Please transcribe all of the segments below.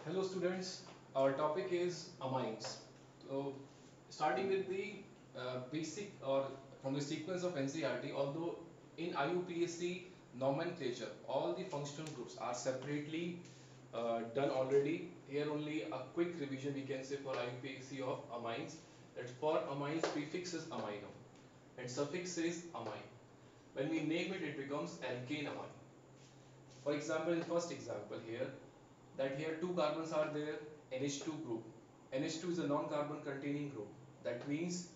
Hello students, our topic is amines. So starting with the basic or from the sequence of NCERT, although in IUPAC nomenclature all the functional groups are separately done already. Here only a quick revision we can say for IUPAC of amines. That for amines prefix is amino and suffix is amine. When we name it, it becomes alkane amine. For example, in first example here, that here two carbons are there, NH2 group. NH2 is a non-carbon containing group. That means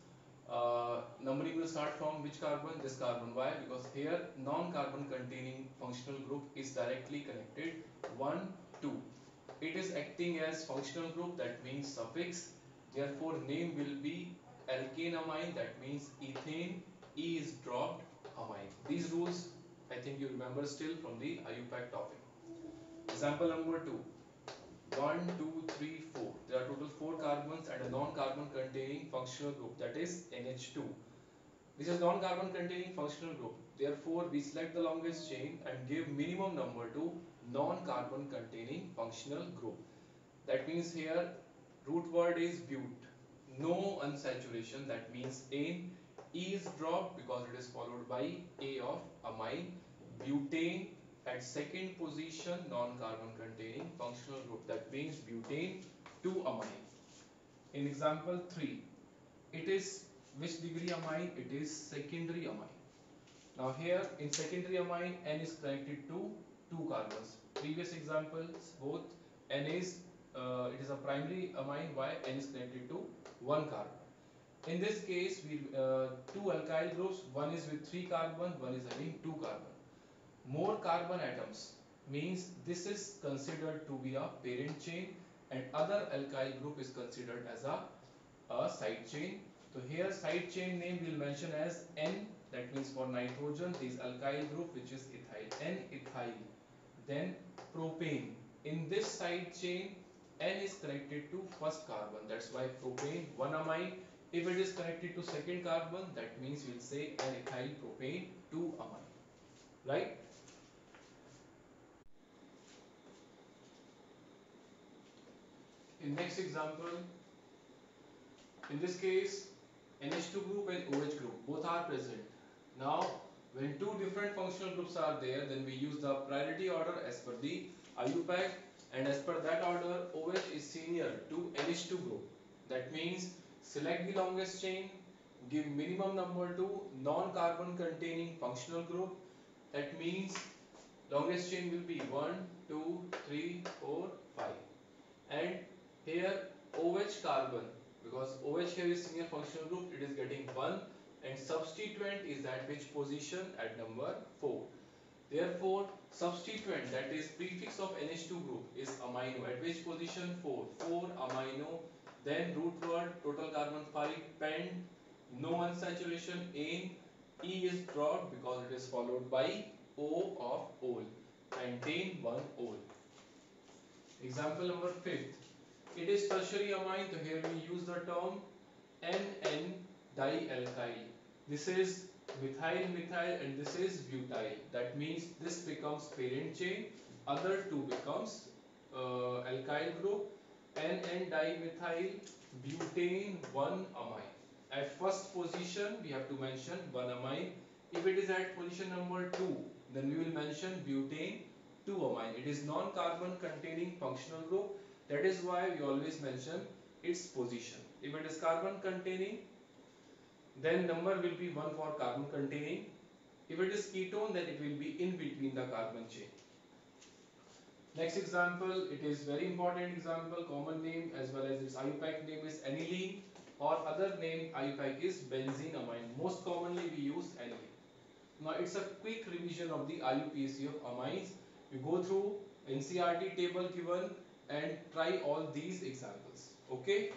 numbering will start from which carbon? This carbon. Why? Because here non-carbon containing functional group is directly connected 1, 2. It is acting as functional group, that means suffix. Therefore, name will be alkane amine, that means ethane. E is dropped, amine. These rules I think you remember still from the IUPAC topic. Example number 2. 1, 2, 3, 4. There are total 4 carbons and a non-carbon containing functional group, that is NH2. This is non-carbon containing functional group. Therefore, we select the longest chain and give minimum number to non-carbon containing functional group. That means here root word is but. No unsaturation, that means ane. E is dropped because it is followed by A of amine. Butane at second position, non-carbon containing functional group, that means butane 2 amine. In example 3, it is which degree amine? It is secondary amine. Now here in secondary amine, N is connected to 2 carbons. Previous examples both N is it is a primary amine. Why? N is connected to 1 carbon. In this case, we two alkyl groups. One is with 3 carbon, one is having 2 carbon. More carbon atoms means this is considered to be a parent chain, and other alkyl group is considered as a side chain. So here side chain name we will mention as N, that means for nitrogen, this alkyl group which is ethyl, N-ethyl. Then propane. In this side chain, N is connected to first carbon, that's why propane 1 amine. If it is connected to second carbon, that means we will say N-ethyl propane 2 amine. Right? In next example, in this case, NH2 group and OH group both are present. Now, when two different functional groups are there, then we use the priority order as per the IUPAC, and as per that order, OH is senior to NH2 group. That means select the longest chain, give minimum number to non-carbon containing functional group. That means longest chain will be 1, 2, 3, 4, 5. And here OH carbon, because OH here is senior functional group, it is getting 1, and substituent is at which position? At number 4. Therefore, substituent, that is prefix of NH2 group, is amino. At which position? 4. 4 amino. Then root word, total carbon 5, pent, no unsaturation, ane. E is dropped because it is followed by O of ol. Pentane 1 ol. Example number 5th. It is tertiary amine, so here we use the term NN dialkyl. This is methyl methyl and this is butyl. That means this becomes parent chain, other two becomes alkyl group. NN dimethyl butane 1 amine. At first position we have to mention 1 amine. If it is at position number 2, then we will mention butane 2 amine. It is non-carbon containing functional group. That is why we always mention its position. If it is carbon containing, then number will be 1 for carbon containing. If it is ketone, then it will be in between the carbon chain. Next example, it is very important example, common name as well as its IUPAC name is aniline, or other name IUPAC is benzene amine. Most commonly we use aniline. Now it's a quick revision of the IUPAC of amines. You go through NCERT table given and try all these examples. Okay.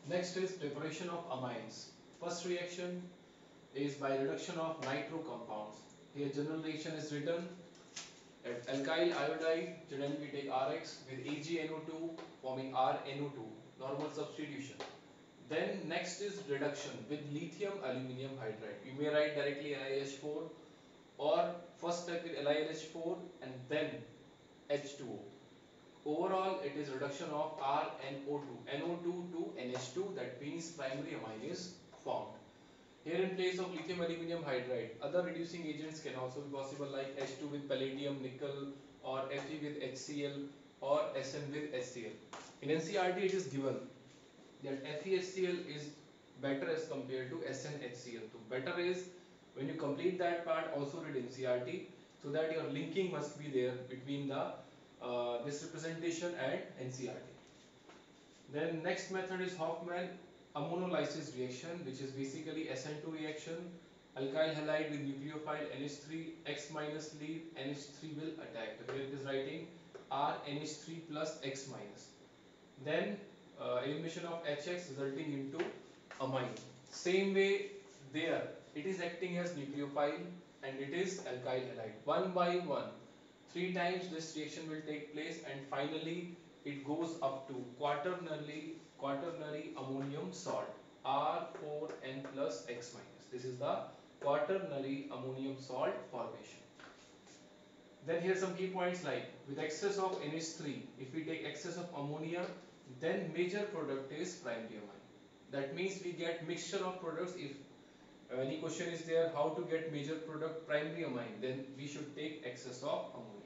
Next is preparation of amines. First reaction is by reduction of nitro compounds. Here general reaction is written at alkyl iodide, then we take RX with AgNO2 forming RNO2, normal substitution. Then next is reduction with lithium aluminium hydride. You may write directly NiH4 or first step with LiLH4 and then H2O. Overall, it is reduction of RNO2, NO2 to NH2, that means primary amine is formed. Here in place of lithium aluminum hydride, other reducing agents can also be possible like H2 with palladium, nickel, or Fe with HCl, or Sn with HCl. In NCERT it is given that FeHCl is better as compared to SnHCl. So better is when you complete that part also read NCERT, so that your linking must be there between the this representation and NCERT. Then next method is Hofmann ammonolysis reaction, which is basically SN2 reaction. Alkyl halide with nucleophile NH3 X minus leave, NH3 will attack. So here it is writing RNH3 plus X minus. Then elimination of HX resulting into amine. Same way there, it is acting as nucleophile and it is alkyl halide. One by one, three times this reaction will take place and finally it goes up to quaternary ammonium salt R4N plus X minus. This is the quaternary ammonium salt formation. Then here are some key points like with excess of NH3, if we take excess of ammonia, then major product is primary amine. That means we get mixture of products. If any question is there how to get major product primary amine, then we should take excess of ammonia.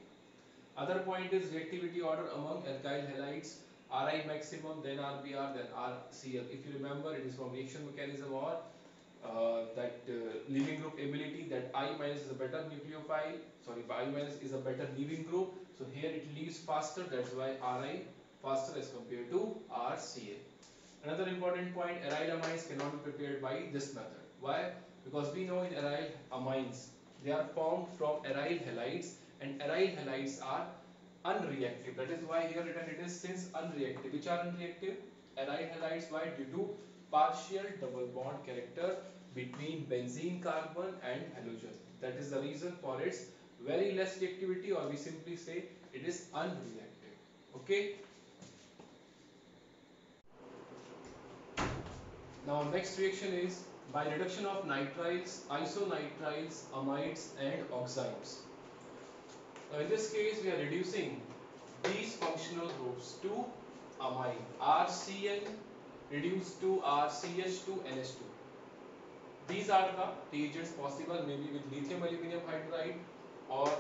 Other point is reactivity order among alkyl halides, Ri maximum, then RBr, then RCl. If you remember, it is from reaction mechanism or that leaving group ability, that I minus is a better nucleophile, sorry, I minus is a better leaving group. So here it leaves faster, that's why Ri faster as compared to RCl. Another important point, aryl amines cannot be prepared by this method. Why? Because we know in aryl amines, they are formed from aryl halides and aryl halides are unreactive. That is why here written it is since unreactive. Which are unreactive? Aryl halides, why? Due to partial double bond character between benzene carbon and halogen. That is the reason for its very less reactivity, or we simply say it is unreactive. Okay. Now next reaction is by reduction of nitriles, isonitriles, amides and oximes. Now in this case we are reducing these functional groups to amine. RCN reduced to RCH2 NH2. These are the reagents possible, maybe with lithium aluminum hydride or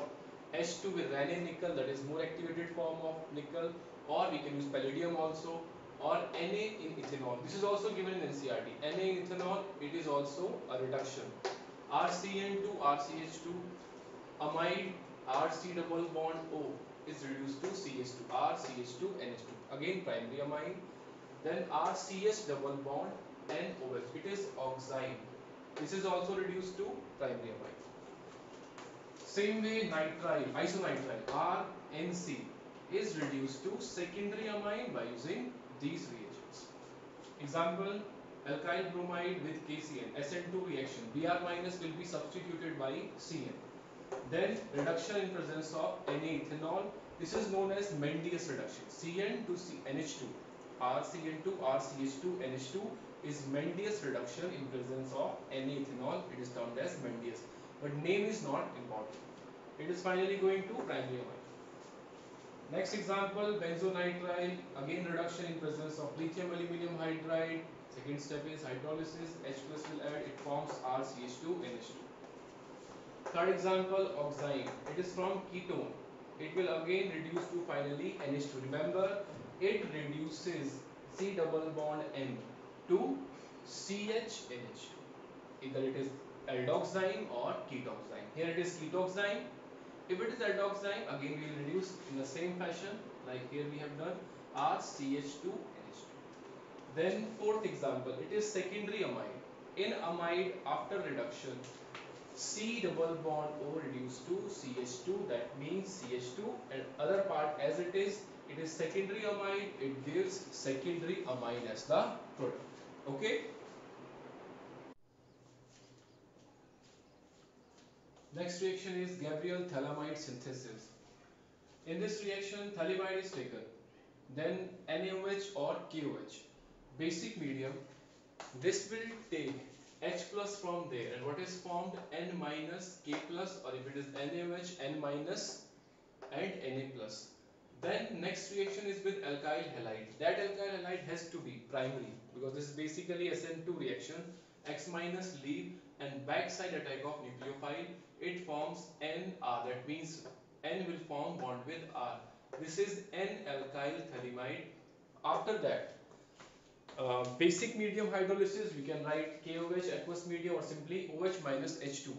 H2 with Raney nickel, that is more activated form of nickel, or we can use palladium also, or Na in ethanol. This is also given in NCERT. Na in ethanol, it is also a reduction. RCN to RCH2, amide RC double bond O is reduced to CH2, RCH2 NH2. Again primary amine. Then RCH double bond NOH, it is oxime. This is also reduced to primary amine. Same way nitrile, isonitrile RNC is reduced to secondary amine by using these reagents. Example, alkyl bromide with KCN, SN2 reaction, Br minus will be substituted by Cn. Then reduction in presence of Na ethanol. This is known as Mendius reduction. Cn to NH2, RCN to RCH2 NH2 is Mendius reduction in presence of Na ethanol. It is termed as Mendius. But name is not important. It is finally going to primary amine. Next example, benzonitrile, again reduction in presence of lithium aluminum hydride. Second step is hydrolysis, H plus will add, it forms RCH2 NH2. Third example, oxime, it is from ketone. It will again reduce to finally NH2. Remember, it reduces C double bond N to CHNH2. Either it is aldoxime or ketoxime. Here it is ketoxime. If it is aldoxime, again we will reduce in the same fashion like here we have done RCH2NH2. Then fourth example, it is secondary amide. In amide, after reduction, C double bond O reduced to CH2, that means CH2, and other part as it is secondary amide, it gives secondary amine as the product. Okay. Next reaction is Gabriel phthalimide synthesis. In this reaction, phthalimide is taken, then NaOH or KOH, basic medium. This will take H plus from there, and what is formed? N minus K plus, or if it is NaOH, N minus and Na plus. Then next reaction is with alkyl halide. That alkyl halide has to be primary because this is basically SN2 reaction. X minus leave and backside attack of nucleophile. It forms NR. That means N will form bond with R. This is N-alkyl thalamide. After that, basic medium hydrolysis, we can write KOH aqueous medium or simply OH minus H2O.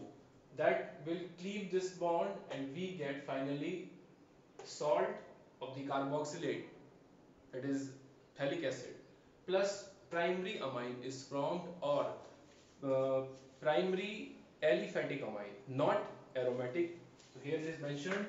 That will cleave this bond and we get finally salt of the carboxylate, that is phthalic acid, plus primary amine is formed, or uh, primary aliphatic amine, not aromatic. So here it is mentioned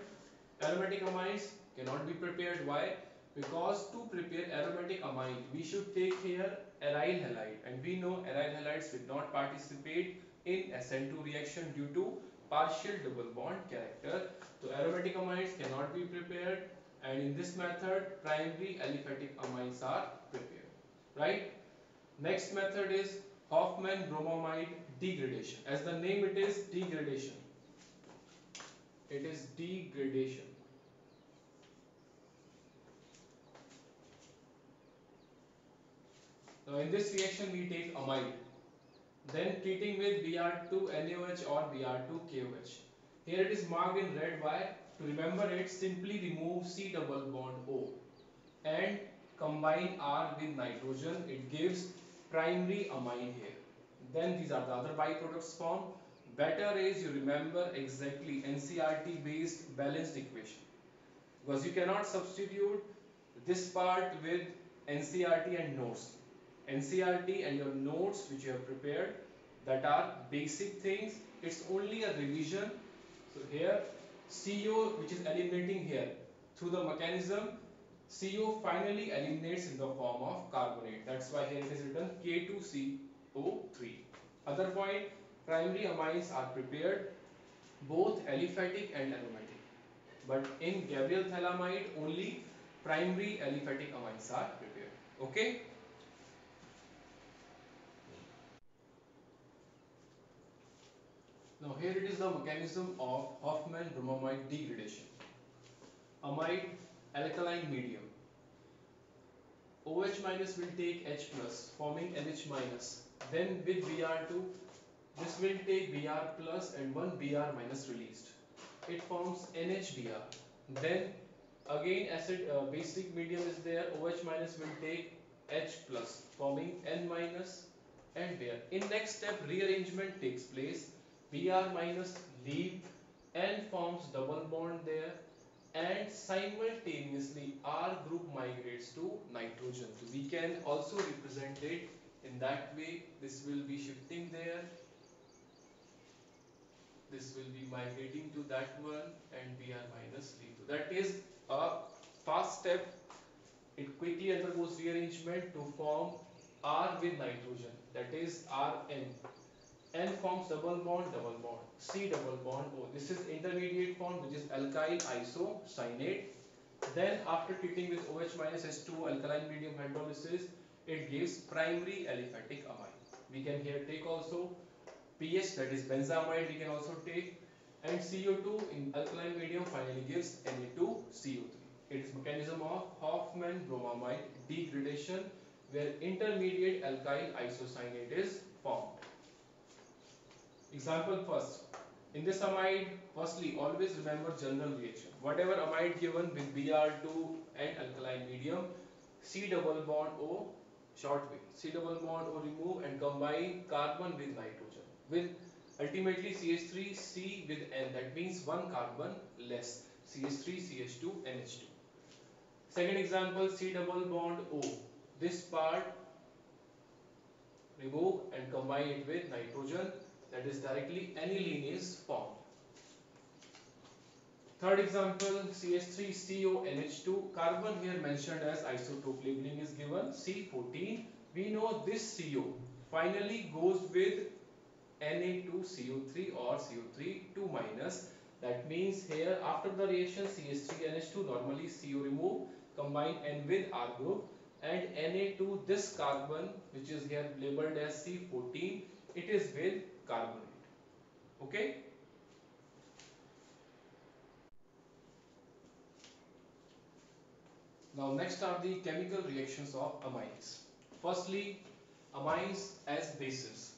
aromatic amines cannot be prepared. Why? Because to prepare aromatic amine, we should take here aryl halide, and we know aryl halides will not participate in SN2 reaction due to partial double bond character. So aromatic amines cannot be prepared, and in this method, primary aliphatic amines are prepared. Right? Next method is Hofmann bromamide degradation. As the name it is degradation. It is degradation. Now in this reaction we take amide, then treating with Br2 NaOH or Br2 KOH. Here it is marked in red. Why? To remember it, simply remove C double bond O and combine R with nitrogen. It gives primary amine here. Then these are the other byproducts formed. Better is you remember exactly NCRT based balanced equation, because you cannot substitute this part with NCRT and notes. NCRT and your notes which you have prepared, that are basic things, it's only a revision. So here CO, which is eliminating here through the mechanism, CO finally eliminates in the form of carbonate. That's why here it is written K2CO3. Other point, primary amines are prepared, both aliphatic and aromatic. But in Gabriel thalamide, only primary aliphatic amines are prepared. Okay? Now here it is the mechanism of Hofmann bromamide degradation. Amide alkaline medium. OH minus will take H plus, forming NH minus. Then with Br2, this will take Br plus and one Br minus released. It forms NHBr. Then again acid basic medium is there. OH minus will take H plus, forming N minus and Br. In next step, rearrangement takes place. Br minus leave, N forms double bond there, and simultaneously R group migrates to nitrogen. So we can also represent it in that way. This will be shifting there, this will be migrating to that one, and Br minus leave. So that is a fast step. It quickly undergoes rearrangement to form R with nitrogen, that is Rn. N forms double bond, C double bond O. This is intermediate form, which is alkyl isocyanate. Then after treating with OH minus H2 alkaline medium hydrolysis, it gives primary aliphatic amine. We can here take also pH, that is benzamide, we can also take, and CO2 in alkaline medium finally gives Na2CO3. It is mechanism of Hofmann bromamide degradation, where intermediate alkyl isocyanate is formed. Example first. In this amide, firstly, always remember general reaction. Whatever amide given with Br2 and alkaline medium, C double bond O, short way, C double bond O remove and combine carbon with nitrogen, with ultimately CH3 C with N. That means one carbon less, CH3 CH2 NH2. Second example, C double bond O. This part remove and combine it with nitrogen, that is directly aniline is formed. Third example, CH3CONH2, carbon here mentioned as isotope labeling is given C14. We know this CO finally goes with Na2CO3 or CO3 2 minus. That means here after the reaction CH3NH2, normally CO remove, combine N with R group, and Na2, this carbon which is here labeled as C14, it is with carbonate. Okay. Now next are the chemical reactions of amines. Firstly, amines as bases.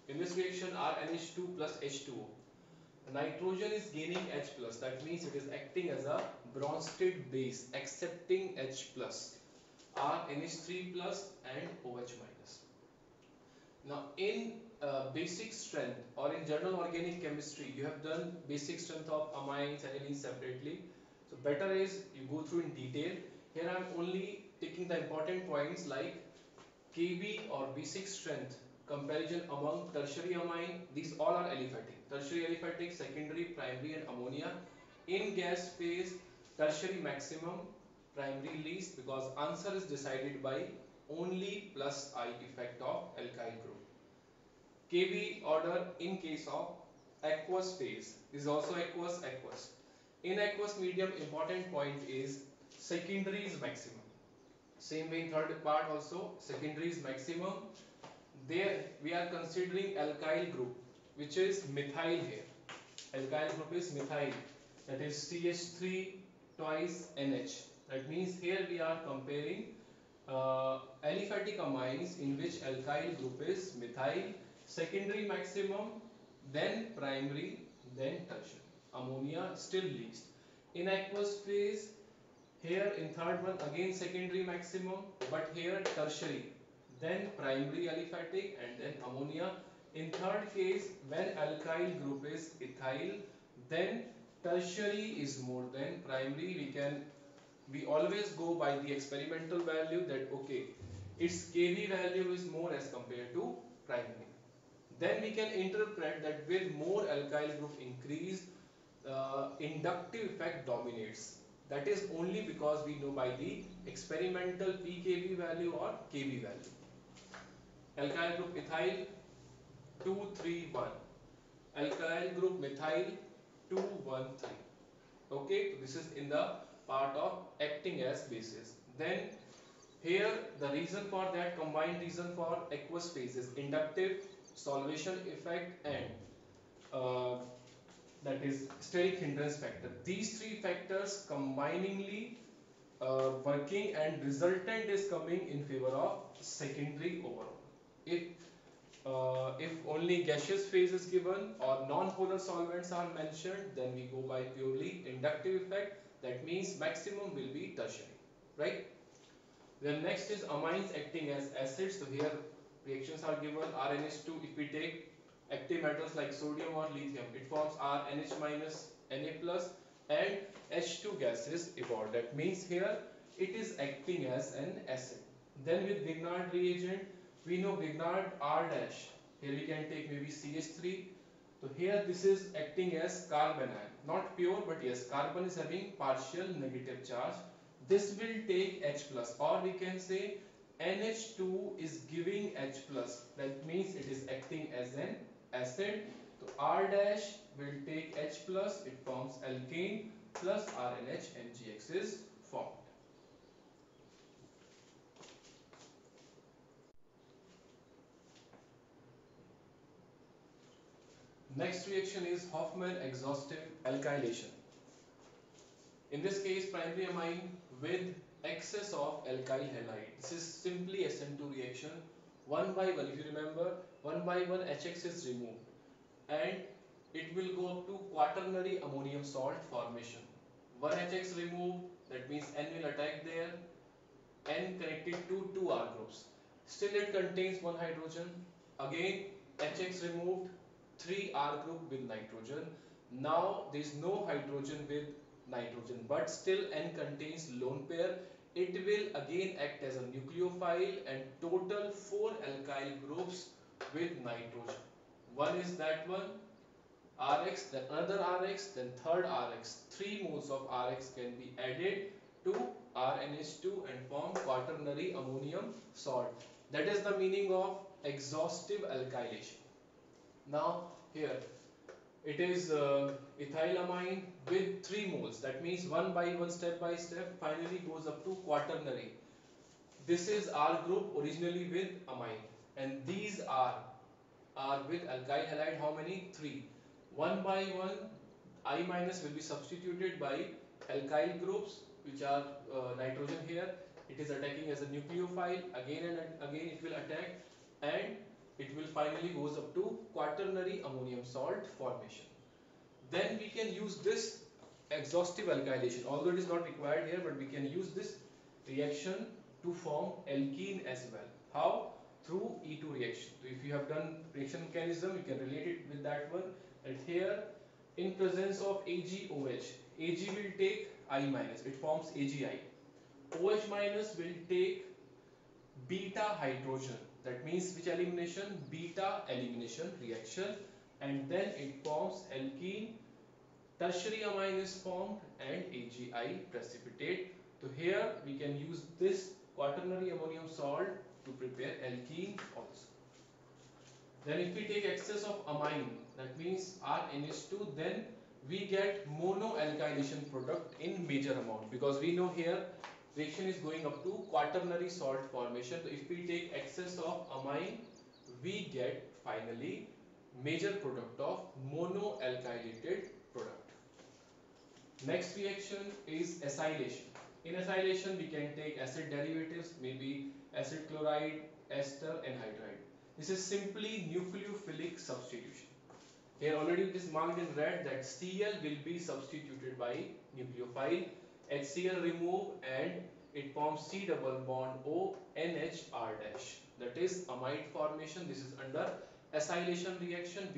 In this reaction RNH2 plus H2O. Nitrogen is gaining H plus. That means it is acting as a Bronsted base, accepting H plus. RNH3 plus and OH minus. Now in basic strength or in general organic chemistry, you have done basic strength of amines and amines separately. So better is you go through in detail. Here I am only taking the important points like Kb or basic strength comparison among tertiary amine. These all are aliphatic. Tertiary aliphatic, secondary, primary and ammonia. In gas phase, tertiary maximum, primary least, because answer is decided by only plus I effect of alkyl group. Kb order in case of aqueous phase. This is also aqueous. In aqueous medium, important point is secondary is maximum. Same way in third part also, secondary is maximum. There we are considering alkyl group, which is methyl here. Alkyl group is methyl, that is CH3 twice NH. That means here we are comparing aliphatic amines in which alkyl group is methyl, secondary maximum, then primary, then tertiary. Ammonia still least. In aqueous phase, here in third one again secondary maximum, but here tertiary, then primary aliphatic and then ammonia. In third case, when alkyl group is ethyl, then tertiary is more than primary. We always go by the experimental value that okay, its Kb value is more as compared to primary. Then we can interpret that with more alkyl group increase, inductive effect dominates. That is only because we know by the experimental pKb value or Kb value. Alkyl group ethyl 231. Alkyl group methyl 213. Okay, so this is in the part of acting as bases. Then here the reason for that combined reason for aqueous phase is inductive, solvation effect and uh, that is steric hindrance factor. These three factors combiningly working and resultant is coming in favor of secondary overall. If only gaseous phase is given or non-polar solvents are mentioned, then we go by purely inductive effect. That means maximum will be tertiary, right? Then next is amines acting as acids. So here reactions are given RNH2. If we take active metals like sodium or lithium, it forms RNH minus Na plus and H2 gases evolved. That means here it is acting as an acid. Then with Grignard reagent, we know Grignard R dash. Here we can take maybe CH3. So here this is acting as carbon ion. Not pure, but yes, carbon is having partial negative charge. This will take H plus, or we can say NH2 is giving H plus. That means it is acting as an acid. So R dash will take H plus, it forms alkane plus RNH and GX is formed. Next reaction is Hofmann exhaustive alkylation. In this case, primary amine with excess of alkyl halide. This is simply SN2 reaction. One by one, if you remember, one by one HX is removed and it will go up to quaternary ammonium salt formation. One HX removed, that means N will attack there, N connected to two R groups. Still it contains one hydrogen. Again HX removed, 3 R group with nitrogen. Now there is no hydrogen with nitrogen, but still N contains lone pair. It will again act as a nucleophile and total 4 alkyl groups with nitrogen. One is that one, Rx, then another Rx, then third Rx. 3 moles of Rx can be added to RNH2 and form quaternary ammonium salt. That is the meaning of exhaustive alkylation. Now here it is ethylamine with 3 moles. That means one by one, step by step, finally goes up to quaternary. This is R group originally with amine, and these are are with alkyl halide. How many? 3. One by one, I minus will be substituted by alkyl groups, which are nitrogen here. It is attacking as a nucleophile. Again and again it will attack, and it will finally goes up to quaternary ammonium salt formation. Then we can use this exhaustive alkylation, although it is not required here, but we can use this reaction to form alkene as well. How? Through E2 reaction. So if you have done reaction mechanism, you can relate it with that one. And here, in presence of AgOH, Ag will take I minus, it forms AgI. OH minus will take beta hydrogen. That means which elimination? Beta elimination reaction, and then it forms alkene. Tertiary amine is formed and AgI precipitate. So here we can use this quaternary ammonium salt to prepare alkene also. Then if we take excess of amine, that means RNH2, then we get monoalkylation product in major amount, because we know here reaction is going up to quaternary salt formation. So if we take excess of amine, we get finally major product of monoalkylated product. Next reaction is acylation. In acylation, we can take acid derivatives, maybe acid chloride, ester, anhydride. This is simply nucleophilic substitution. Here already it is marked in red that Cl will be substituted by nucleophile. HCl remove and it forms C double bond O NHR dash. That is amide formation. This is under acylation reaction.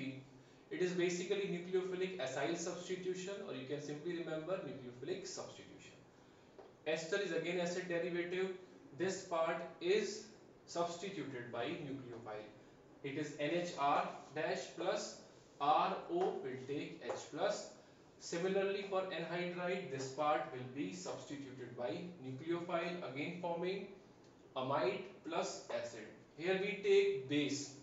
It is basically nucleophilic acyl substitution, or you can simply remember nucleophilic substitution. Ester is again acid derivative. This part is substituted by nucleophile. It is NHR dash plus RO will take H plus. Similarly for anhydride, this part will be substituted by nucleophile, again forming amide plus acid. Here we take base,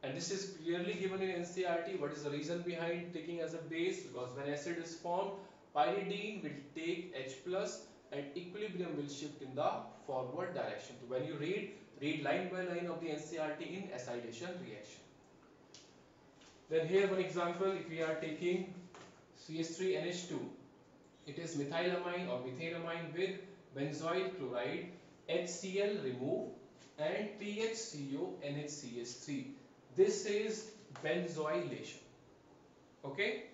and this is clearly given in NCERT. What is the reason behind taking as a base? Because when acid is formed, pyridine will take H plus and equilibrium will shift in the forward direction. So when you read line by line of the NCERT in acylation reaction. Then here one example, if we are taking CH3NH2, it is methylamine or methanamine with benzoyl chloride, HCl remove and THCO NHCH3. This is benzoylation. Okay.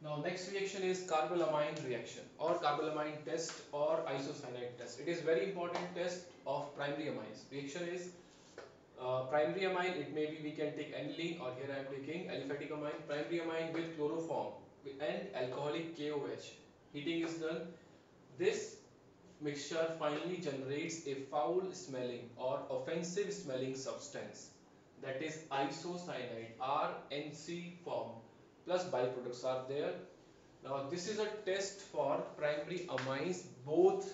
Now next reaction is carbylamine reaction or carbylamine test or isocyanide test. It is very important test of primary amines. Reaction is primary amine. It may be we can take aniline, or here I am taking aliphatic amine. Primary amine with chloroform and alcoholic KOH. Heating is done. This mixture finally generates a foul smelling or offensive smelling substance, that is isocyanide, RNC form, plus byproducts are there. Now this is a test for primary amines. Both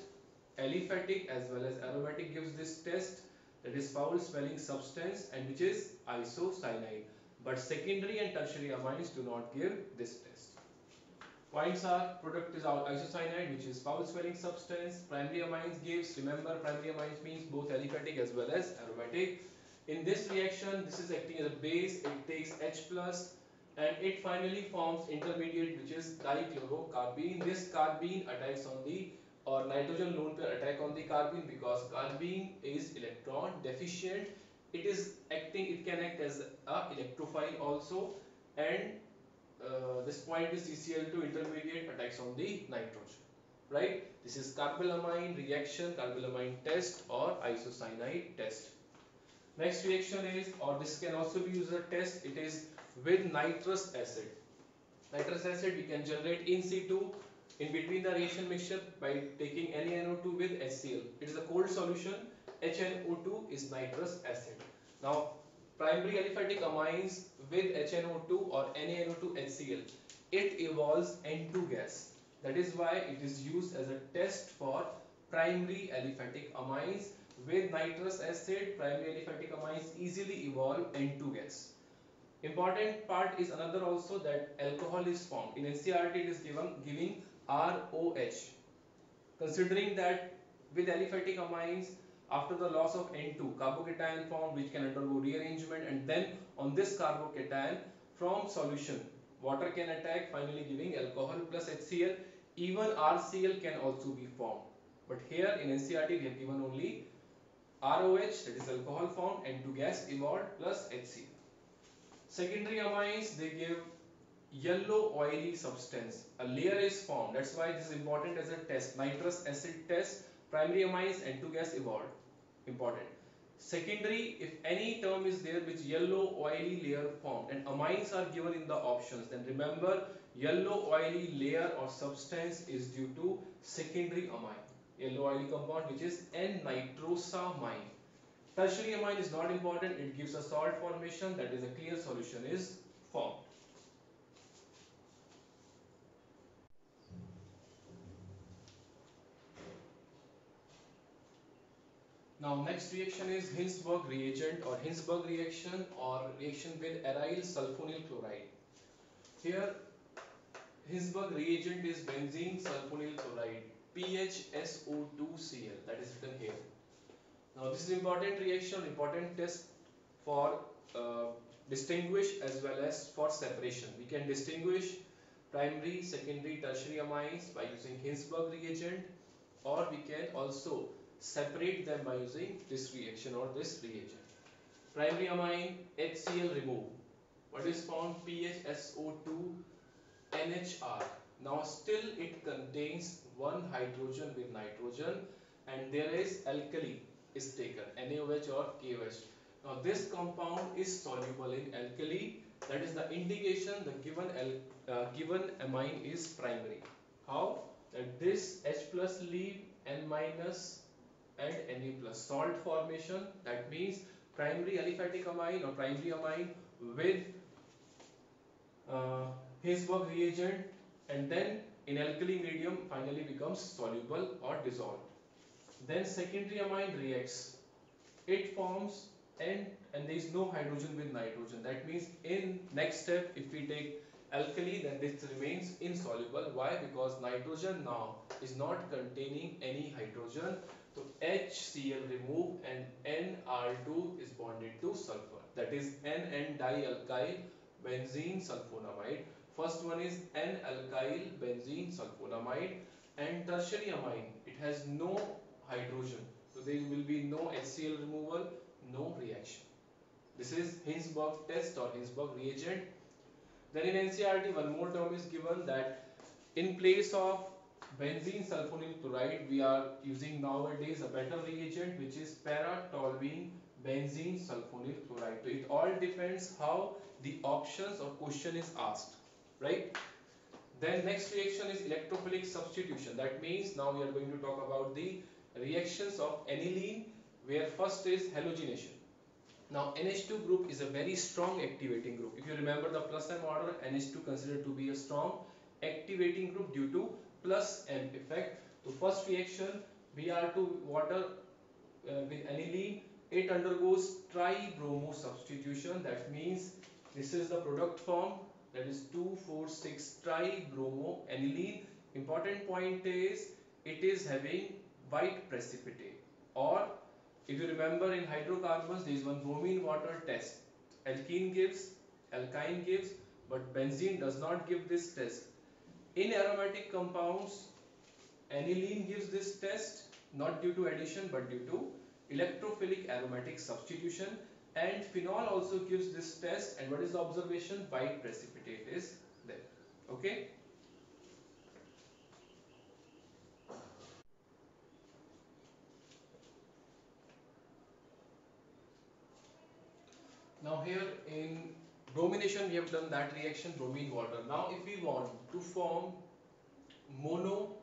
aliphatic as well as aromatic gives this test, that is foul smelling substance, and which is isocyanide. But secondary and tertiary amines do not give this test. Points are: product is our isocyanide, which is foul smelling substance. Primary amines gives, remember primary amines means both aliphatic as well as aromatic. In this reaction, this is acting as a base. It takes H plus and it finally forms intermediate, which is dichlorocarbene. This carbene attacks on the, or nitrogen lone pair attack on the carbene, because carbene is electron deficient. It is acting, it can act as a electrophile also, and this point is CCl2 intermediate attacks on the nitrogen, right? This is carbylamine reaction, carbylamine test or isocyanide test. Next reaction is, or this can also be used as a test, it is with nitrous acid. Nitrous acid we can generate in situ in between the reaction mixture by taking NaNO2 with HCl. It is a cold solution. HNO2 is nitrous acid. Now primary aliphatic amines with HNO2 or NaNO2 HCl, it evolves N2 gas. That is why it is used as a test for primary aliphatic amines. With nitrous acid, primary aliphatic amines easily evolve N2 gas. Important part is another also, that alcohol is formed. In NCERT it is giving ROH. Considering that with aliphatic amines, after the loss of N2, carbocation formed which can undergo rearrangement, and then on this carbocation from solution, water can attack, finally giving alcohol plus HCl. Even RCl can also be formed. But here in NCERT we have given only ROH, that is alcohol formed, N2 gas evolved plus HCl. Secondary amines, they give yellow oily substance. A layer is formed. That's why this is important as a test. Nitrous acid test, primary amines, N2 gas evolved. Important. Secondary, if any term is there which yellow oily layer formed and amines are given in the options, then remember yellow oily layer or substance is due to secondary amine. Yellow oily compound which is N-nitrosamine. Tertiary amine is not important. It gives a salt formation, that is a clear solution is formed. Now next reaction is Hinsberg reagent or Hinsberg reaction or reaction with aryl sulfonyl chloride. Here Hinsberg reagent is benzene sulfonyl chloride PHSO2Cl, that is written here. Now this is important reaction, important test for distinguish as well as for separation. We can distinguish primary, secondary, tertiary amines by using Hinsberg reagent, or we can also separate them by using this reaction or this reagent. Primary amine HCl remove. What is found? PHSO2 NHR. Now still it contains one hydrogen with nitrogen and there is alkali is taken, NaOH or KOH. Now this compound is soluble in alkali, that is the indication the given amine is primary. How? That this H plus leave N minus and Na plus salt formation, that means primary aliphatic amine or primary amine with Hinsberg reagent and then in alkali medium finally becomes soluble or dissolved. Then secondary amine reacts. It forms and there is no hydrogen with nitrogen. That means in next step if we take alkali, then this remains insoluble. Why? Because nitrogen now is not containing any hydrogen. So HCl remove and Nr2 is bonded to sulfur. That is N dialkyl benzene sulfonamide. First one is N-alkyl benzene sulfonamide, and tertiary amine, it has no hydrogen. So there will be no HCl removal, no reaction. This is Hinsberg test or Hinsberg reagent. Then in NCERT one more term is given, that in place of benzene sulfonyl chloride we are using nowadays a better reagent which is para-toluene benzene sulfonyl chloride. So it all depends how the options or question is asked, right? Then next reaction is electrophilic substitution. That means now we are going to talk about the reactions of aniline, where first is halogenation. Now NH2 group is a very strong activating group. If you remember the plus M order, NH2 considered to be a strong activating group due to plus M effect. So first reaction, Br2 water with aniline, it undergoes tribromo substitution. That means this is the product form, that is 2,4,6 tribromo aniline. Important point is it is having white precipitate, or if you remember in hydrocarbons there is one bromine water test. Alkene gives, alkyne gives, but benzene does not give this test. In aromatic compounds, aniline gives this test not due to addition but due to electrophilic aromatic substitution, and phenol also gives this test, and what is the observation? White precipitate is there. Okay. Now here in bromination we have done that reaction, bromine water. Now if we want to form mono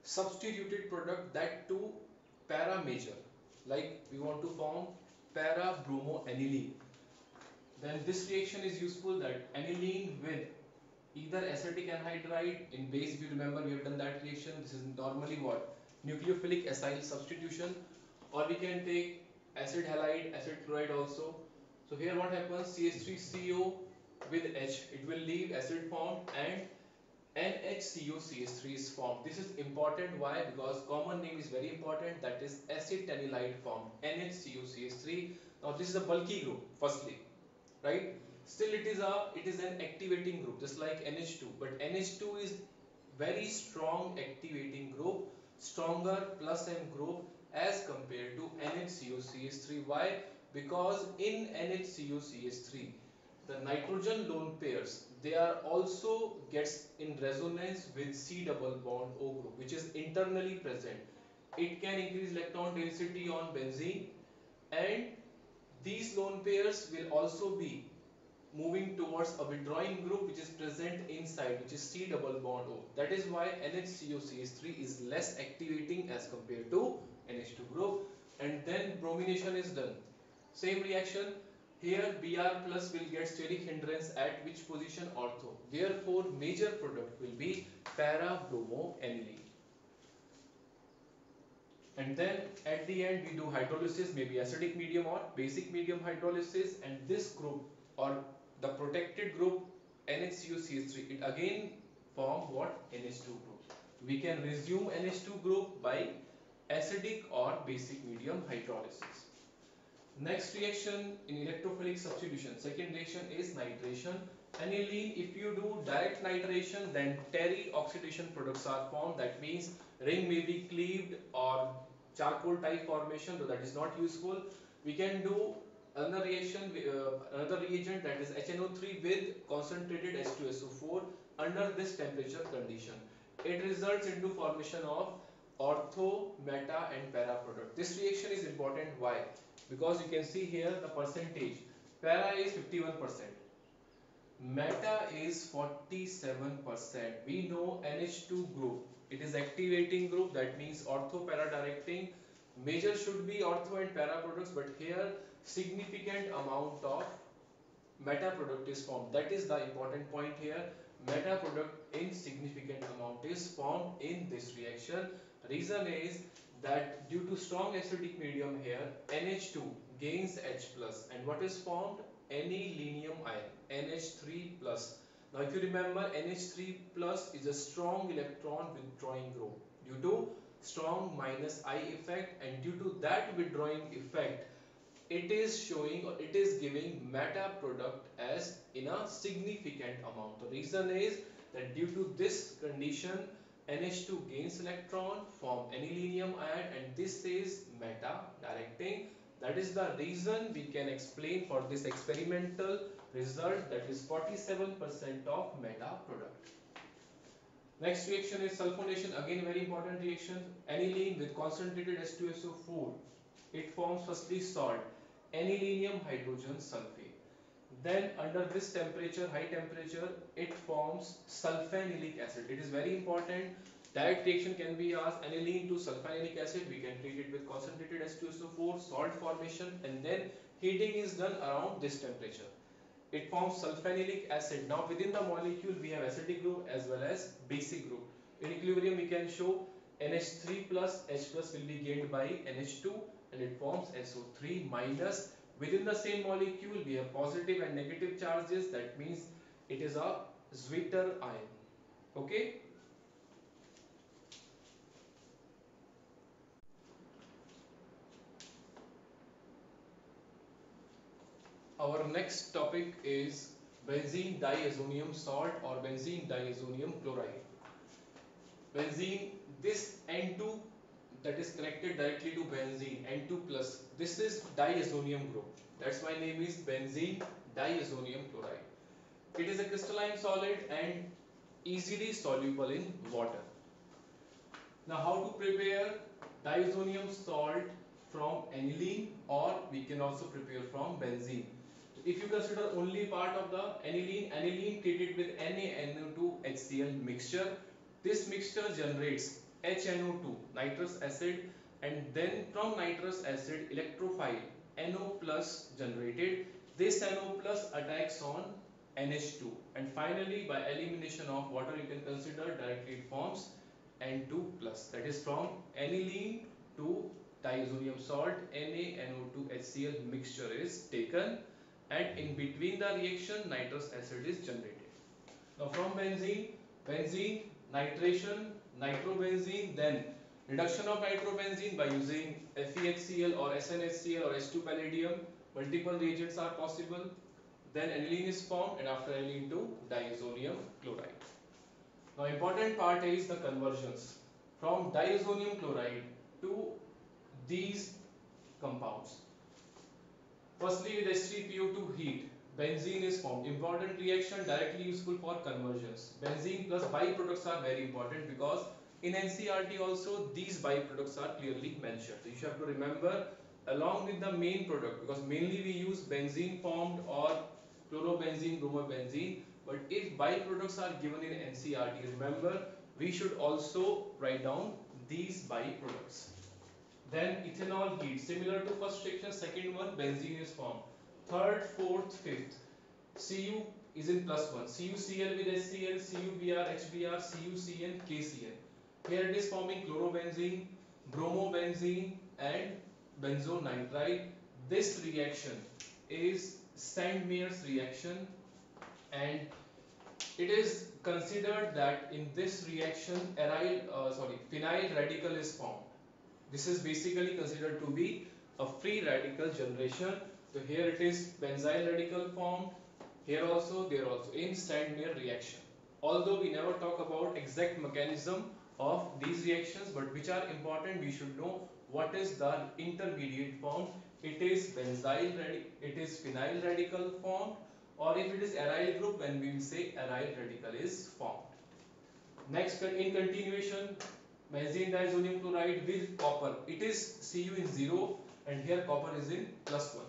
substituted product, that too para major, like we want to form para bromoaniline, then this reaction is useful, that aniline with either acetic anhydride in base. If you remember we have done that reaction. This is normally what? Nucleophilic acyl substitution, or we can take acid halide, acid chloride also. So here what happens? CH3CO with H, it will leave acid form and NHCOCH3 is formed. This is important. Why? Because common name is very important. That is acid tannylite formed. NHCOCH3. Now this is a bulky group. Firstly, right? Still, it is an activating group, just like NH2. But NH2 is very strong activating group, stronger plus M group as compared to NHCOCH3. Why? Because in NHCOCH3 the nitrogen lone pairs, they are also gets in resonance with C double bond O group, which is internally present. It can increase electron density on benzene, and these lone pairs will also be moving towards a withdrawing group which is present inside, which is C double bond O. That is why NHCOCH3 is less activating as compared to NH2 group. And then bromination is done. Same reaction. Here Br plus will get steric hindrance at which position? Ortho. Therefore major product will be para bromoaniline. And then at the end we do hydrolysis, maybe acidic medium or basic medium hydrolysis, and this group or the protected group NHCOCH3, it again form what? NH2 group. We can resume NH2 group by acidic or basic medium hydrolysis. Next reaction in electrophilic substitution, second reaction is nitration. Aniline, if you do direct nitration, then terry oxidation products are formed. That means ring may be cleaved or charcoal type formation, though that is not useful. We can do another reaction, another reagent, that is HNO3 with concentrated H2SO4 under this temperature condition. It results into formation of ortho, meta and para product. This reaction is important. Why? Because you can see here the percentage. Para is 51%. Meta is 47%. We know NH2 group. It is activating group. That means ortho para directing. Major should be ortho and para products, but here significant amount of meta product is formed. That is the important point here. Meta product in significant amount is formed in this reaction. Reason is that due to strong acidic medium here, NH2 gains H plus, and what is formed? Anilinium ion, NH3 plus. Now if you remember, NH3 plus is a strong electron withdrawing group due to strong minus I effect, and due to that withdrawing effect, it is showing or it is giving meta product as in a significant amount. The reason is that due to this condition, NH2 gains electron, form anilinium ion, and this is meta directing. That is the reason we can explain for this experimental result, that is 47% of meta product. Next reaction is sulfonation, again very important reaction. Aniline with concentrated H2SO4, it forms firstly salt, anilinium hydrogen sulfate. Then under this temperature, high temperature, it forms sulfanilic acid. It is very important. Direct reaction can be asked, aniline to sulfanilic acid. We can treat it with concentrated H2SO4, salt formation, and then heating is done around this temperature. It forms sulfanilic acid. Now within the molecule we have acidic group as well as basic group. In equilibrium we can show NH3 plus H plus will be gained by NH2, and it forms SO3 minus. Within the same molecule we have positive and negative charges. That means it is a Zwitter ion. Okay. Our next topic is benzene diazonium salt or benzene diazonium chloride. Benzene, this N2 that is connected directly to benzene, N2 plus, this is diazonium group. That's why name is benzene diazonium chloride. It is a crystalline solid and easily soluble in water. Now how to prepare diazonium salt from aniline, or we can also prepare from benzene. If you consider only part of the aniline treated with NaNO2HCl mixture, this mixture generates HNO2, nitrous acid, and then from nitrous acid electrophile NO plus generated. This NO plus attacks on NH2, and finally by elimination of water you can consider directly it forms N2 plus. That is from aniline to diazonium salt, NaNO2HCl mixture is taken, and in between the reaction nitrous acid is generated. Now from benzene benzene, nitration, nitrobenzene, then reduction of nitrobenzene by using FeHCl or SnHCl or H2 palladium. Multiple reagents are possible. Then aniline is formed, and after aniline to diazonium chloride. Now important part is the conversions from diazonium chloride to these compounds. Firstly, with H3PO2 heat, benzene is formed. Important reaction, directly useful for conversions. Benzene plus byproducts are very important because in NCERT also these byproducts are clearly mentioned. So you have to remember along with the main product, because mainly we use benzene formed or chlorobenzene, bromobenzene. But if byproducts are given in NCERT, remember we should also write down these byproducts. Then ethanol heat, similar to first section, second one, benzene is formed. Third, fourth, fifth, Cu is in plus one. CuCl with HCl, CuBr, HBr, CuCN, KCN. Here it is forming chlorobenzene, bromobenzene, and benzonitride. This reaction is Sandmeyer's reaction, and it is considered that in this reaction, phenyl radical is formed. This is basically considered to be a free radical generation. So here it is benzyl radical formed. Here also, there also in Sandmeyer reaction. Although we never talk about exact mechanism of these reactions, but which are important, we should know what is the intermediate form. It is it is phenyl radical formed, or if it is aryl group, when we will say aryl radical is formed. Next, in continuation, benzene diazonium chloride with copper. It is Cu in 0 and here copper is in plus 1.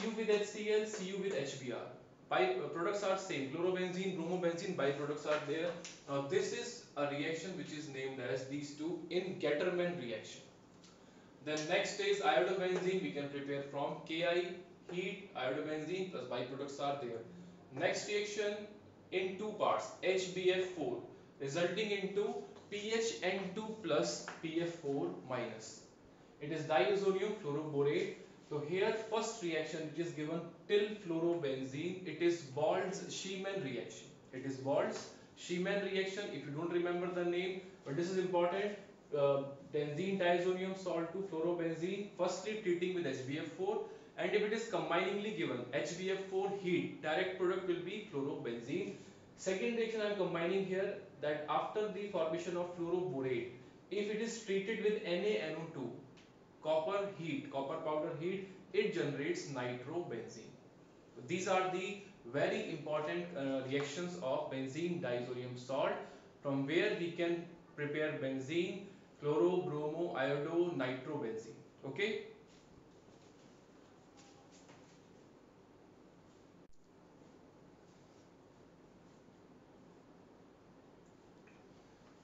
Cu with HCl, Cu with HBr. Products are same. Chlorobenzene, bromobenzene, byproducts are there. Now this is a reaction which is named as these two in Gattermann reaction. Then next is iodobenzene. We can prepare from Ki heat, iodobenzene plus byproducts are there. Next reaction in two parts, HBF4 resulting into PHN2 plus PF4 minus. It is diazonium fluoroborate. So here first reaction which is given till fluorobenzene, it is Boltz-Schiemann reaction. It is Boltz-Schiemann reaction. If you don't remember the name, but this is important. Benzene diazonium salt to fluorobenzene, firstly treating with HBF4, and if it is combiningly given HBF4 heat, direct product will be fluorobenzene. Second reaction I am combining here, that after the formation of fluoroborate, if it is treated with NaNO2, copper heat, copper powder heat, it generates nitrobenzene. These are the very important reactions of benzene diazonium salt, from where we can prepare benzene, chloro, bromo, iodo, nitrobenzene. Okay.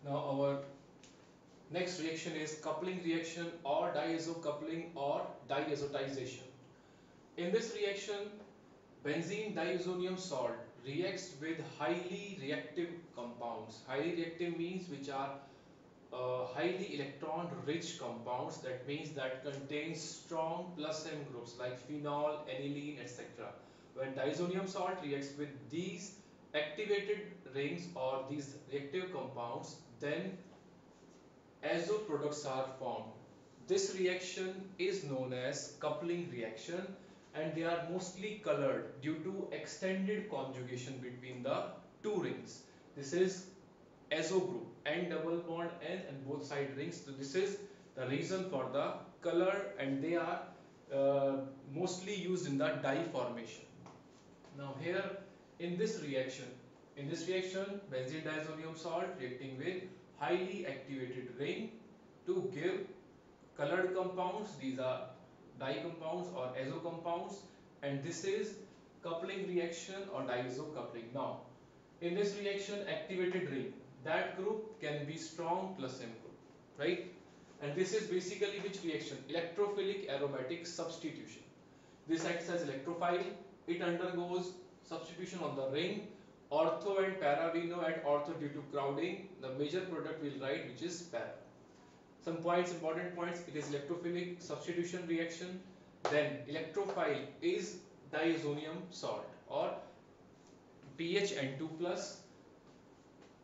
Now our next reaction is coupling reaction or diazo coupling or diazotization. In this reaction, benzene diazonium salt reacts with highly reactive compounds. Highly reactive means which are highly electron rich compounds, that means that contains strong plus M groups like phenol, aniline, etc. When diazonium salt reacts with these activated rings or these reactive compounds, then azo products are formed. This reaction is known as coupling reaction, and they are mostly colored due to extended conjugation between the two rings. This is azo group, N double bond N and both side rings. So this is the reason for the color, and they are mostly used in the dye formation. Now here in this reaction, benzene diazonium salt reacting with highly activated ring to give colored compounds. These are dye compounds or azo compounds, and this is coupling reaction or diazo coupling. Now in this reaction, activated ring, that group can be strong plus M group, right? And this is basically which reaction? Electrophilic aromatic substitution. This acts as electrophile. It undergoes substitution on the ring. Ortho and para, we know at ortho due to crowding, the major product we'll write which is para. Some points, important points, it is electrophilic substitution reaction. Then electrophile is diazonium salt or PHN2 plus.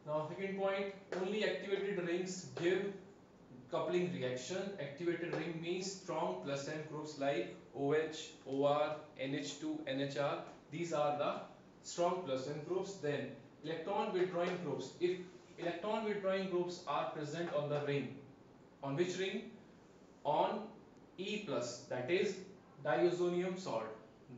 Now second point, only activated rings give coupling reaction. Activated ring means strong plus M groups like OH, OR, NH2, NHR. These are the strong plus M groups. Then electron withdrawing groups. If electron withdrawing groups are present on the ring, on which ring? On E plus, that is diazonium salt,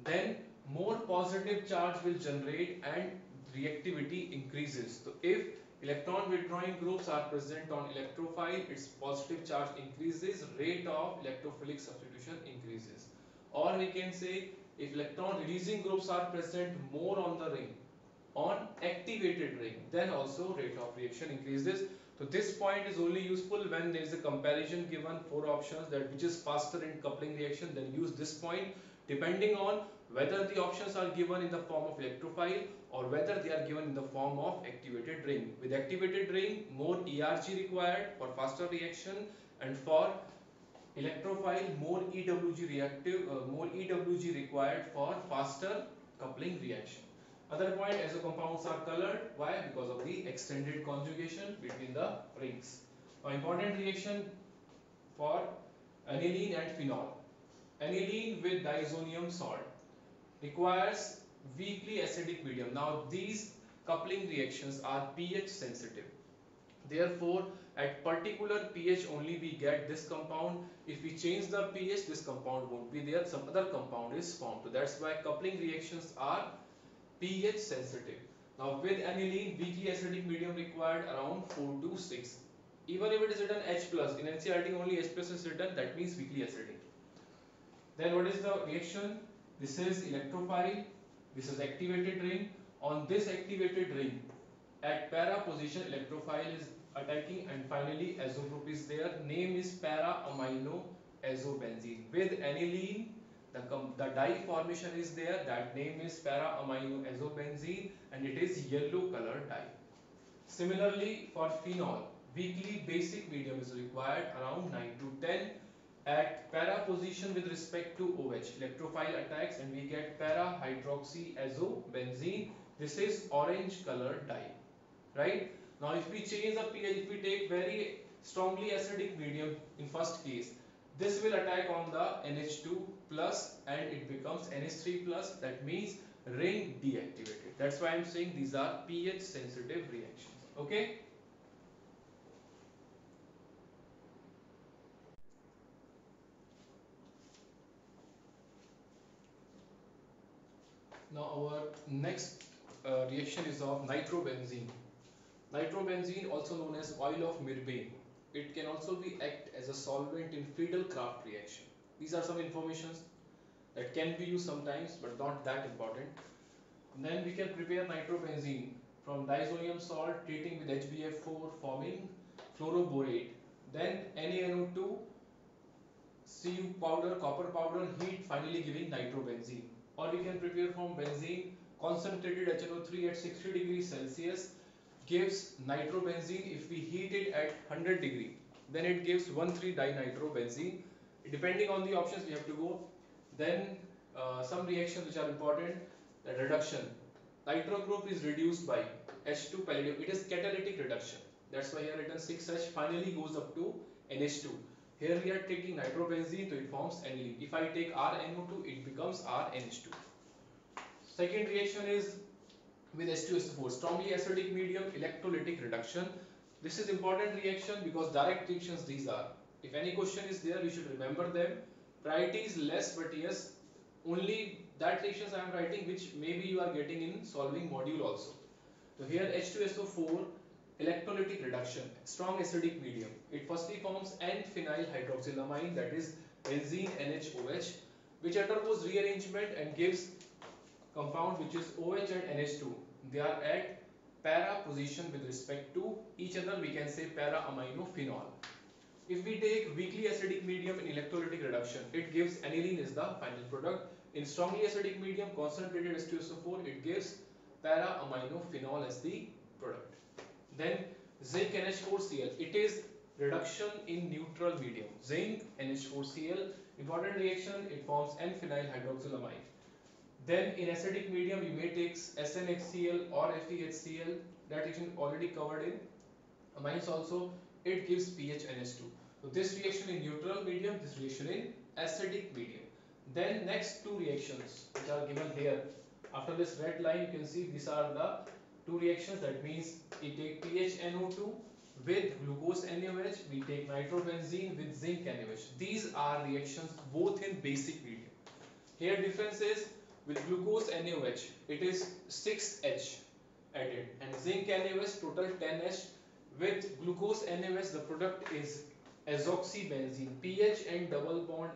then more positive charge will generate and reactivity increases. So if electron withdrawing groups are present on electrophile, its positive charge increases, rate of electrophilic substitution increases. Or we can say if electron releasing groups are present more on the ring, on activated ring, then also rate of reaction increases. So this point is only useful when there is a comparison given four options that which is faster in coupling reaction, then use this point depending on whether the options are given in the form of electrophile or whether they are given in the form of activated ring. With activated ring, more ERG required for faster reaction, and for electrophile, more more EWG required for faster coupling reaction. Other point, azo compounds are colored. Why? Because of the extended conjugation between the rings. Now, important reaction for aniline and phenol. Aniline with diazonium salt requires weakly acidic medium. Now, these coupling reactions are pH sensitive. Therefore, at particular pH only we get this compound. If we change the pH, this compound won't be there. Some other compound is formed. So that's why coupling reactions are pH sensitive. Now with aniline, weakly acidic medium required around 4 to 6. Even if it is written H plus, in NCERT only H plus is written, that means weakly acidic. Then what is the reaction? This is electrophile, this is activated ring. On this activated ring, at para position electrophile is attacking, and finally azo group is there. Name is para amino azobenzene. With aniline, the dye formation is there, that name is para amino azobenzene, and it is yellow color dye. Similarly, for phenol, weakly basic medium is required around 9 to 10. At para position with respect to OH, electrophile attacks and we get para hydroxyazobenzene. This is orange color dye, right? Now if we change the pH, if we take very strongly acidic medium in first case, this will attack on the NH2 plus and it becomes NH3 plus, that means ring deactivated. That's why I'm saying these are pH sensitive reactions. Okay? Now our next reaction is of nitrobenzene. Nitrobenzene, also known as oil of Mirbane. It can also be act as a solvent in Friedel-Crafts reaction. These are some informations that can be used sometimes but not that important. And then we can prepare nitrobenzene from diazonium salt treating with HbF4 forming fluoroborate. Then NaNO2 Cu powder, copper powder, heat, finally giving nitrobenzene. Or we can prepare from benzene, concentrated HNO3 at 60 degrees Celsius gives nitrobenzene. If we heat it at 100 degree, then it gives 1,3-dinitrobenzene. Depending on the options we have to go. Then some reactions which are important, the reduction. Nitro group is reduced by H2 palladium. It is catalytic reduction. That's why here written 6H finally goes up to NH2. Here we are taking nitrobenzene, so it forms aniline. If I take RNO2, it becomes RNH2. Second reaction is with H2SO4, strongly acidic medium, electrolytic reduction. This is important reaction because direct reactions these are. If any question is there, we should remember them. Priority is less, but yes, only that reactions I am writing which maybe you are getting in solving module also. So here H2SO4, electrolytic reduction, strong acidic medium. It firstly forms N-phenyl hydroxylamine, that is benzene NHOH, which undergoes rearrangement and gives compound which is OH and NH2. They are at para position with respect to each other. We can say para amino phenol. If we take weakly acidic medium in electrolytic reduction, it gives aniline is the final product. In strongly acidic medium, concentrated H2SO4, it gives para amino phenol as the product. Then zinc NH4Cl, it is reduction in neutral medium. Zinc NH4Cl, important reaction, it forms N-phenyl hydroxylamine. Then in acidic medium, you may take SnHCl or FeHCl. that reaction already covered in amines also. It gives pH NH2. So this reaction in neutral medium, this reaction in acidic medium. Then next two reactions which are given here. After this red line you can see these are the two reactions. That means we take pH NO2 with glucose NaOH, we take nitrobenzene with zinc NaOH. These are reactions both in basic medium. Here difference is with glucose NaOH it is 6H added and zinc NaOH total 10H. With glucose NaOH the product is azoxybenzene, pH and double bond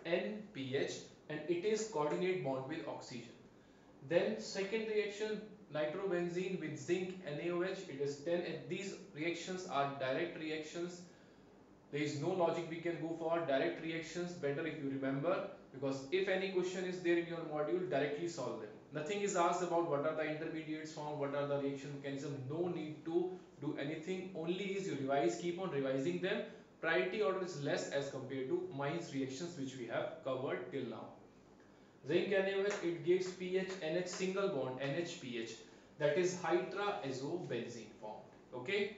NPH, and it is coordinate bond with oxygen. Then second reaction nitrobenzene with zinc NaOH, it is 10, and these reactions are direct reactions. There is no logic we can go for. Direct reactions better if you remember, because if any question is there in your module, directly solve them. Nothing is asked about what are the intermediates formed, what are the reaction mechanism. No need to do anything, only is you revise, keep on revising them. Priority order is less as compared to amines reactions which we have covered till now. Zinc NaOH, it gives pH NH single bond NHPH, that is hydrazobenzene formed. Okay.